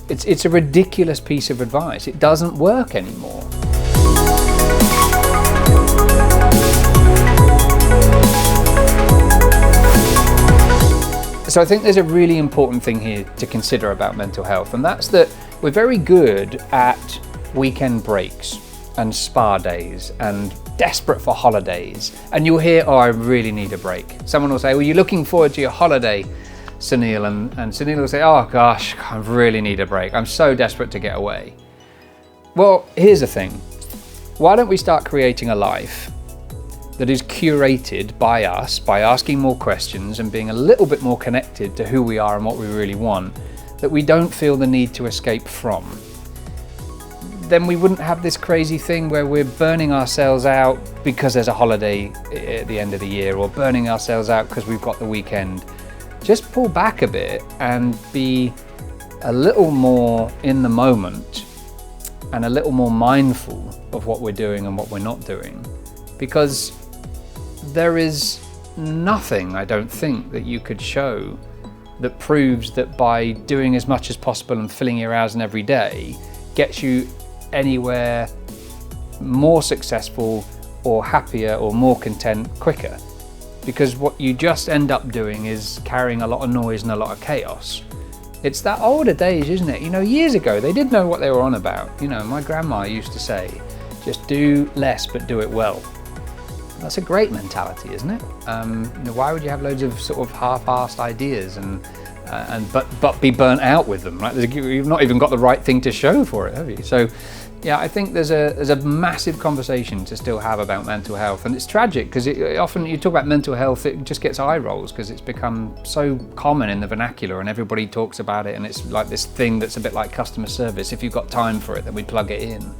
It's a ridiculous piece of advice. It doesn't work anymore. So I think there's a really important thing here to consider about mental health, and that's that we're very good at weekend breaks and spa days and desperate for holidays. And you'll hear, oh, I really need a break. Someone will say, well, you're looking forward to your holiday, Sunil, and Sunil will say, oh gosh, I really need a break. I'm so desperate to get away. Well, here's the thing. Why don't we start creating a life that is curated by us, by asking more questions and being a little bit more connected to who we are and what we really want, that we don't feel the need to escape from. Then we wouldn't have this crazy thing where we're burning ourselves out because there's a holiday at the end of the year, or burning ourselves out because we've got the weekend. Just pull back a bit and be a little more in the moment and a little more mindful of what we're doing and what we're not doing. Because there is nothing, I don't think, that you could show that proves that by doing as much as possible and filling your hours in every day gets you anywhere more successful or happier or more content quicker. Because what you just end up doing is carrying a lot of noise and a lot of chaos. It's that older days, isn't it? You know, years ago, they did know what they were on about. You know, my grandma used to say, just do less, but do it well. That's a great mentality, isn't it? You know, why would you have loads of sort of half-assed ideas but be burnt out with them, right? You've not even got the right thing to show for it, have you? So, yeah, I think there's a massive conversation to still have about mental health, and it's tragic because often you talk about mental health, it just gets eye rolls because it's become so common in the vernacular and everybody talks about it, and it's like this thing that's a bit like customer service. If you've got time for it, then we plug it in.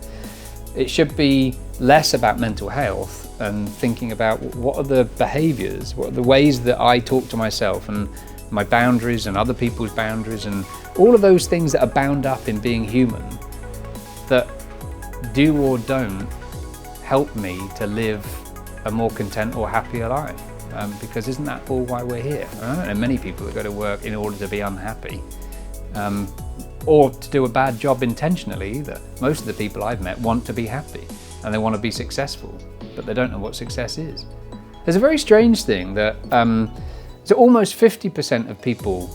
It should be less about mental health and thinking about what are the behaviours, what are the ways that I talk to myself and my boundaries and other people's boundaries and all of those things that are bound up in being human that do or don't help me to live a more content or happier life. Because isn't that all why we're here? I don't know many people that go to work in order to be unhappy. Or to do a bad job intentionally either. Most of the people I've met want to be happy and they want to be successful, but they don't know what success is. There's a very strange thing that so almost 50% of people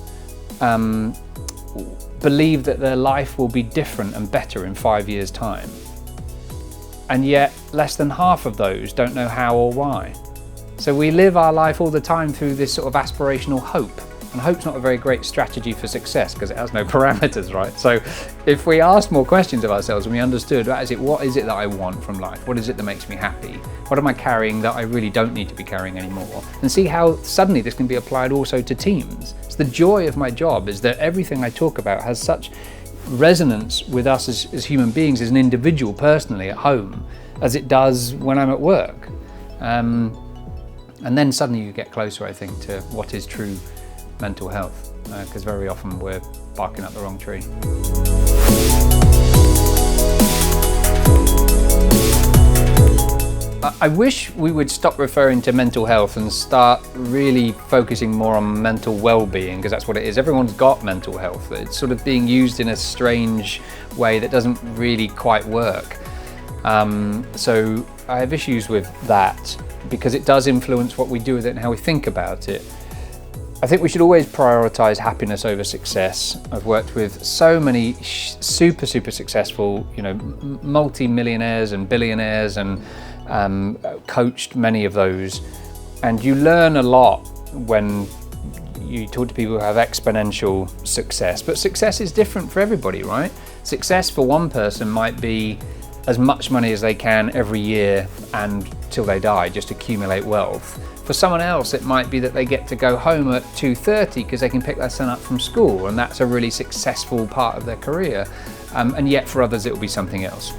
believe that their life will be different and better in 5 years' time. And yet less than half of those don't know how or why. So we live our life all the time through this sort of aspirational hope. And hope's not a very great strategy for success because it has no parameters, right? So if we ask more questions of ourselves and we understood, what is it that I want from life? What is it that makes me happy? What am I carrying that I really don't need to be carrying anymore? And see how suddenly this can be applied also to teams. So the joy of my job is that everything I talk about has such resonance with us as human beings, as an individual personally at home, as it does when I'm at work. And then suddenly you get closer, I think, to what is true mental health, because very often we're barking up the wrong tree. I wish we would stop referring to mental health and start really focusing more on mental well-being, because that's what it is. Everyone's got mental health. It's sort of being used in a strange way that doesn't really quite work. So I have issues with that because it does influence what we do with it and how we think about it. I think we should always prioritize happiness over success. I've worked with so many super successful, you know, multi-millionaires and billionaires, and coached many of those. And you learn a lot when you talk to people who have exponential success. But success is different for everybody, right? Success for one person might be as much money as they can every year and till they die, just accumulate wealth. For someone else, it might be that they get to go home at 2:30 because they can pick their son up from school, and that's a really successful part of their career. And yet for others, it will be something else.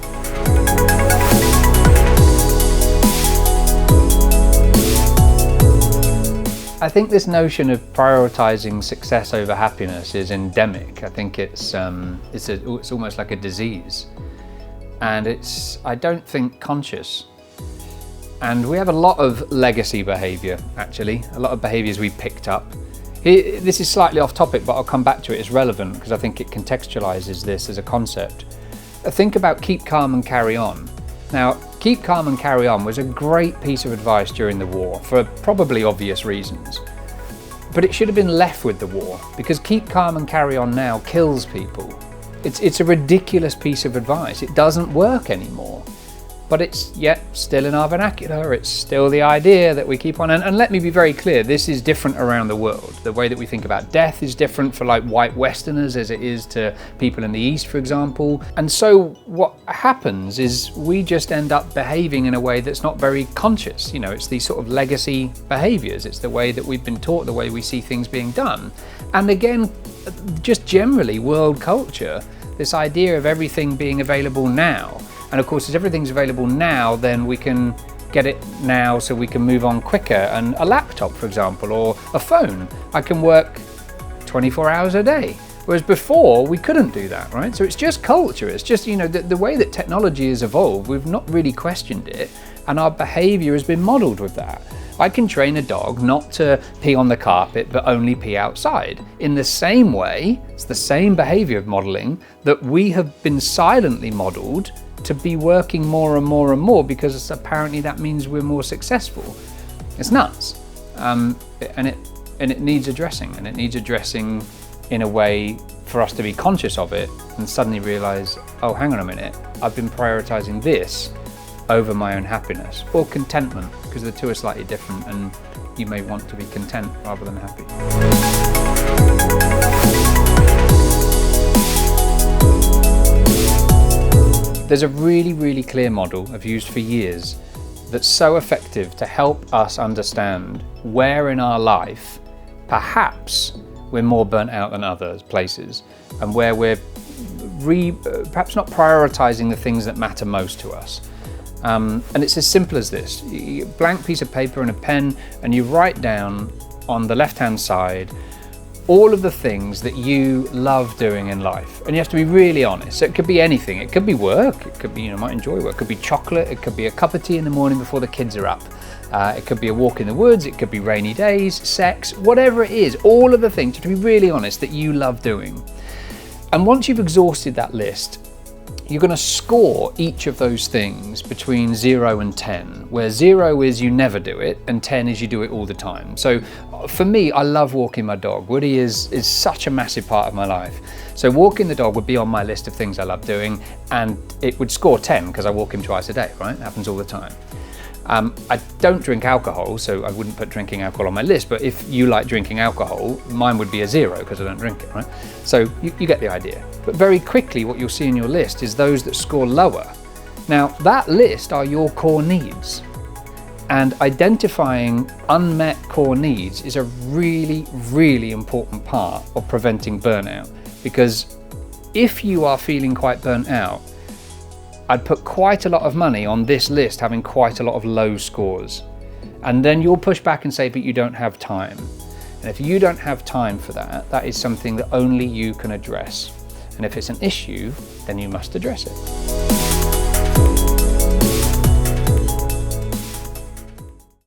I think this notion of prioritizing success over happiness is endemic. I think it's almost like a disease, and it's, I don't think, conscious. And we have a lot of legacy behavior, actually, a lot of behaviors we picked up. This is slightly off topic, but I'll come back to it. It's relevant because I think it contextualizes this as a concept. Think about keep calm and carry on. Now, keep calm and carry on was a great piece of advice during the war for probably obvious reasons. But it should have been left with the war, because keep calm and carry on now kills people. It's a ridiculous piece of advice. It doesn't work anymore. But it's yet still in our vernacular. It's still the idea that we keep on. And let me be very clear, this is different around the world. The way that we think about death is different for like white Westerners as it is to people in the East, for example. And so what happens is we just end up behaving in a way that's not very conscious. You know, it's these sort of legacy behaviors. It's the way that we've been taught, the way we see things being done. And again, just generally world culture, this idea of everything being available now. And of course, as everything's available now, then we can get it now so we can move on quicker. And a laptop, for example, or a phone, I can work 24 hours a day. Whereas before, we couldn't do that, right? So it's just culture. It's just, you know, the way that technology has evolved, we've not really questioned it. And our behavior has been modeled with that. I can train a dog not to pee on the carpet, but only pee outside. In the same way, it's the same behavior of modeling that we have been silently modeled to be working more and more and more, because apparently that means we're more successful. It's nuts. And it needs addressing, and it needs addressing in a way for us to be conscious of it and suddenly realize, oh, hang on a minute, I've been prioritizing this over my own happiness or contentment, because the two are slightly different, and you may want to be content rather than happy. There's a really, really clear model I've used for years that's so effective to help us understand where in our life perhaps we're more burnt out than other places, and where we're perhaps not prioritizing the things that matter most to us. And it's as simple as this. You blank piece of paper and a pen, and you write down on the left-hand side all of the things that you love doing in life. And you have to be really honest. So it could be anything. It could be work. It could be, you might enjoy work. It could be chocolate. It could be a cup of tea in the morning before the kids are up. It could be a walk in the woods. It could be rainy days, sex, whatever it is. All of the things, to be really honest, that you love doing. And once you've exhausted that list, you're going to score each of those things between 0 and 10, where 0 is you never do it and 10 is you do it all the time. So for me, I love walking my dog. Woody is such a massive part of my life. So walking the dog would be on my list of things I love doing, and it would score 10 because I walk him twice a day, right? It happens all the time. I don't drink alcohol, so I wouldn't put drinking alcohol on my list, but if you like drinking alcohol, mine would be a 0 because I don't drink it, right? So you get the idea. But very quickly, what you'll see in your list is those that score lower. Now, that list are your core needs. And identifying unmet core needs is a really, really important part of preventing burnout. Because if you are feeling quite burnt out, I'd put quite a lot of money on this list having quite a lot of low scores. And then you'll push back and say, but you don't have time. And if you don't have time for that, that is something that only you can address. And if it's an issue, then you must address it.